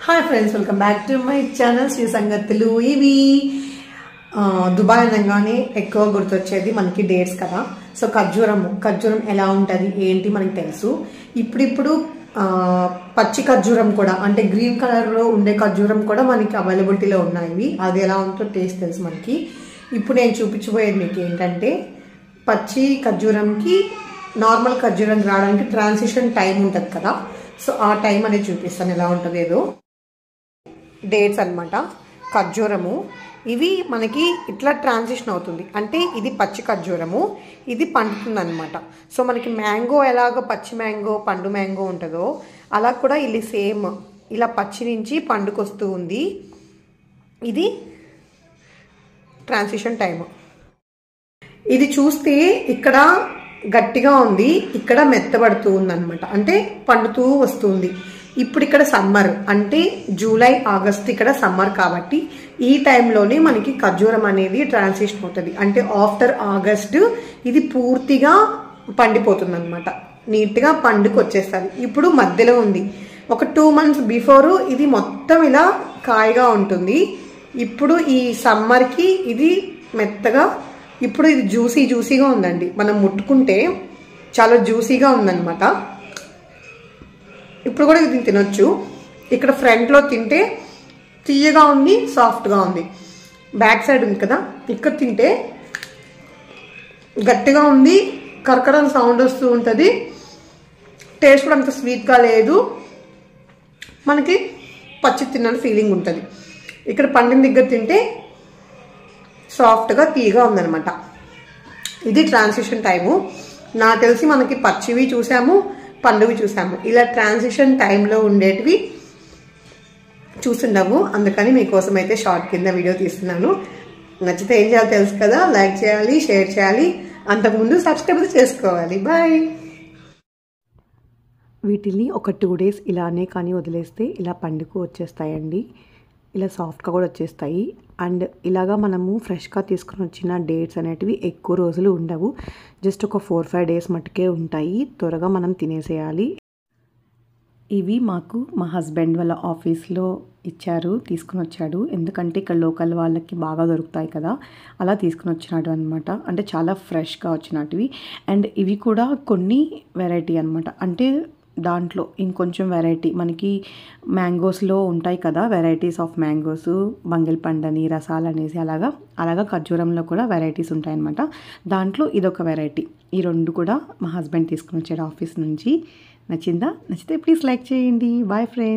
Hi friends, welcome back to my channel Sri Sangathulu. ఇవి Dubai అనగానే ఎక్కువ గుర్తొచ్చేది మనకి డేట్స్ కదా. సో ఖర్జూరం ఎలా ఉంటుంది ఏంటి మనకి తెలుసు. ఇప్పుడు పచ్చి ఖర్జూరం కూడా, అంటే గ్రీన్ కలర్లో ఉండే ఖర్జూరం కూడా మనకి అవైలబిలిటీలో ఉన్నాయి. అది ఎలా ఉంటుందో టేస్ట్ తెలుసు మనకి. ఇప్పుడు నేను చూపించబోయేది మీకు ఏంటంటే, పచ్చి ఖర్జూరంకి నార్మల్ ఖర్జూరం రావడానికి ట్రాన్సిషన్ టైం ఉంటుంది కదా. సో ఆ టైం అనేది చూపిస్తాను ఎలా ఉంటుంది. ఏదో డేట్స్ అనమాట, ఖర్జూరము. ఇవి మనకి ఇట్లా ట్రాన్సిషన్ అవుతుంది, అంటే ఇది పచ్చి ఖర్జూరము, ఇది పండుతుంది అనమాట. సో మనకి మ్యాంగో ఎలాగో పచ్చి మ్యాంగో పండు మ్యాంగో ఉంటుందో అలా కూడా ఇది సేమ్, ఇలా పచ్చి నుంచి పండుకొస్తూ ఉంది. ఇది ట్రాన్సిషన్ టైము. ఇది చూస్తే ఇక్కడ గట్టిగా ఉంది, ఇక్కడ మెత్తబడుతూ ఉంది అనమాట, అంటే పండుతూ వస్తుంది. ఇప్పుడు ఇక్కడ సమ్మర్, అంటే జూలై ఆగస్ట్ ఇక్కడ సమ్మర్ కాబట్టి ఈ టైంలోనే మనకి ఖర్జూరం అనేది ట్రాన్సిషన్ అవుతుంది. అంటే ఆఫ్టర్ ఆగస్ట్ ఇది పూర్తిగా పండిపోతుంది అనమాట, నీట్గా పండుకు వచ్చేస్తుంది. ఇప్పుడు మధ్యలో ఉంది, ఒక 2 months బిఫోర్ ఇది మొత్తం ఇలా కాయగా ఉంటుంది. ఇప్పుడు ఈ సమ్మర్కి ఇది మెత్తగా, ఇప్పుడు ఇది జ్యూసీగా ఉందండి. మనం ముట్టుకుంటే చాలా జ్యూసీగా ఉందన్నమాట. ఇప్పుడు కూడా ఇది తినొచ్చు. ఇక్కడ ఫ్రంట్లో తింటే తీయగా ఉంది, సాఫ్ట్గా ఉంది. బ్యాక్ సైడ్ ఉంది కదా, ఇక్కడ తింటే గట్టిగా ఉంది, కరకరం సౌండ్ వస్తూ ఉంటుంది. టేస్ట్ కూడా అంత స్వీట్గా లేదు, మనకి పచ్చి తిన్న ఫీలింగ్ ఉంటుంది. ఇక్కడ పండిన దగ్గర తింటే సాఫ్ట్గా తీయగా ఉందన్నమాట. ఇది ట్రాన్సిషన్ టైము. నాకు తెలిసి మనకి పచ్చివి చూసాము, పండువి చూసాము. ఇలా ట్రాన్సిషన్ టైంలో ఉండేటివి చూస్తున్నాము. అందుకని మీకోసం అయితే షార్ట్ కింద వీడియో తీస్తున్నాను. నచ్చితే ఏం చేయాలో తెలుసు కదా, లైక్ చేయాలి, షేర్ చేయాలి, అంతకుముందు సబ్స్క్రైబ్ చేసుకోవాలి. బాయ్. వీటిని ఒక 2 days ఇలానే కానీ వదిలేస్తే ఇలా పండుకు వచ్చేస్తాయండి. ఇలా సాఫ్ట్గా కూడా వచ్చేస్తాయి. అండ్ ఇలాగా మనము ఫ్రెష్గా తీసుకుని వచ్చిన డేట్స్ అనేటివి ఎక్కువ రోజులు ఉండవు, జస్ట్ ఒక 4-5 days మట్టుకే ఉంటాయి. త్వరగా మనం తినేసేయాలి. ఇవి మాకు మా హస్బెండ్ వాళ్ళ ఆఫీస్లో ఇచ్చారు, తీసుకుని వచ్చాడు. ఎందుకంటే ఇక్కడ లోకల్ వాళ్ళకి బాగా దొరుకుతాయి కదా, అలా తీసుకుని వచ్చినాడు అనమాట. అంటే చాలా ఫ్రెష్గా వచ్చినటివి. అండ్ ఇవి కూడా కొన్ని వెరైటీ అనమాట, అంటే దాంట్లో ఇంకొంచెం వెరైటీ మనకి మ్యాంగోస్లో ఉంటాయి కదా, వెరైటీస్ ఆఫ్ మ్యాంగోస్, బంగిల్పండని, రసాలు అనేసి అలాగా ఖర్జూరంలో కూడా వెరైటీస్ ఉంటాయన్నమాట. దాంట్లో ఇదొక వెరైటీ. ఈ 2 కూడా మా హస్బెండ్ తీసుకుని వచ్చాడు ఆఫీస్ నుంచి. నచ్చితే ప్లీజ్ లైక్ చేయండి. Bye friends.